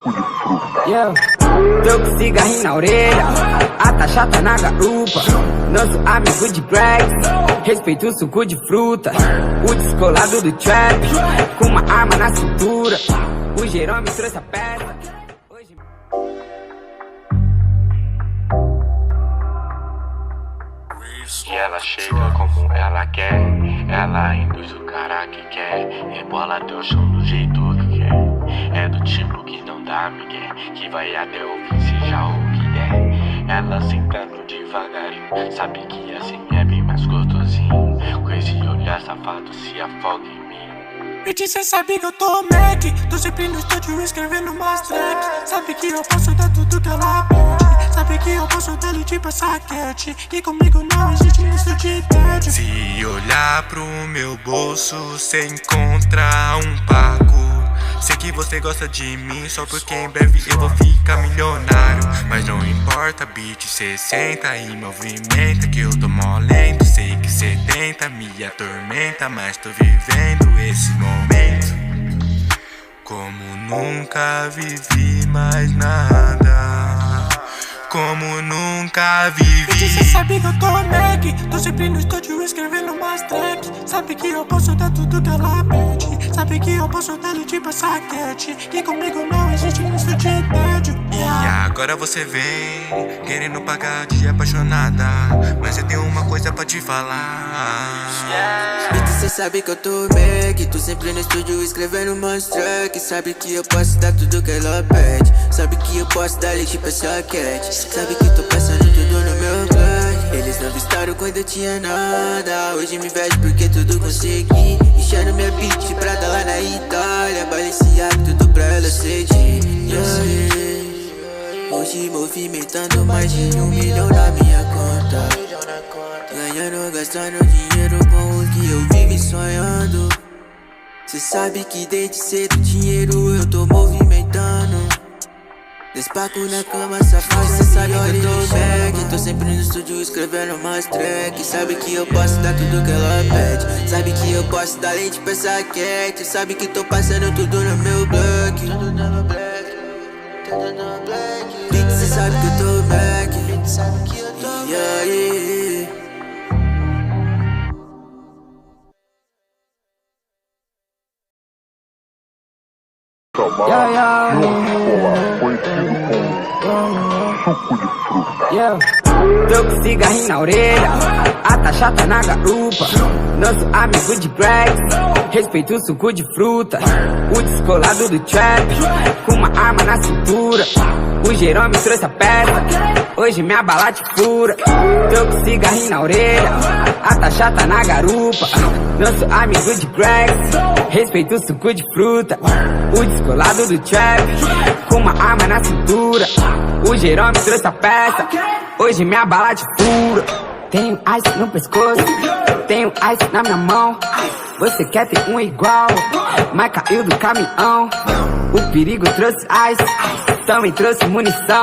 Yeah. Tô com cigarrinho na orelha, a taxa tá na garupa. Não sou amigo de Gregs, respeito o suco de fruta. O descolado do trap, com uma arma na cintura. O Jerome trouxe a peça. Hoje... E ela chega como ela quer, ela induz o cara que quer, rebola teu chão do jeito que quer. É do tipo que não dá migué, que vai até o fim seja o que der. Ela sentando devagarinho, sabe que assim é bem mais gostosinho. Com esse olhar safado se afoga em mim. Bitch, cê sabe que eu tô Mac, tô sempre no estúdio escrevendo mais tracks. Sabe que eu posso dar tudo que ela pede, sabe que eu posso dar tipo essa cat. E comigo não existe isso de tédio. Se olhar pro meu bolso, cê encontra um pago. Sei que você gosta de mim só porque em breve eu vou ficar milionário. Mas não importa, bitch, cê senta e movimenta, que eu tô mó lento. Sei que cê tenta, me atormenta, mas tô vivendo esse momento como nunca vivi mais nada, como nunca vivi. Bitch, cê sabe que eu tô Mac, tô sempre no estúdio escrevendo mais tracks. Sabe que eu posso dar tudo que ela pede, sabe que eu posso dar tipo essa cat. E comigo não existe isso de tédio. E agora você vem querendo pagar de apaixonada, mas eu tenho uma coisa pra te falar. Bitch, cê sabe que eu tô Mac, tô sempre no estúdio escrevendo mais tracks. Sabe que eu posso dar tudo que ela pede, sabe que eu posso dar tipo essa cat. Sabe que tô passando tudo no meu black. Eles não vistaram quando eu tinha nada, hoje me vejo porque tudo consegui. Enchendo minha beat pra dar lá na Itália, Balenciaga, tudo pra ela cedir. Hoje movimentando mais de 1 milhão na minha conta, ganhando, gastando dinheiro com o que eu vivo sonhando. Cê sabe que desde cedo dinheiro eu tô movimentando. Despaco na cama, safado, cê sabe que eu tô back. Tô sempre no estúdio escrevendo mais tracks. Sabe que eu posso dar tudo que ela pede, sabe que eu posso dar leite pra essa cat. Sabe que tô passando tudo no meu black, tudo no black, tudo no black. Bitch, cê sabe que eu tô back, sabe que eu tô back. Yeah. Tô com cigarrinho na orelha, a taxa tá na garupa. Não sou amigo de Gregs, respeito o suco de fruta. O descolado do trap, com uma arma na cintura. O Jerome trouxe a peça, hoje minha bala te fura. Tô com cigarrinho na orelha, a taxa tá na garupa. Não sou amigo de Gregs, respeito o suco de fruta. O descolado do trap, com uma arma na cintura. O Jerome trouxe a peça, hoje minha bala te fura. Tenho ice no pescoço, tenho ice na minha mão. Você quer ter um igual, mas caiu do caminhão. O perigo trouxe ice, também trouxe munição.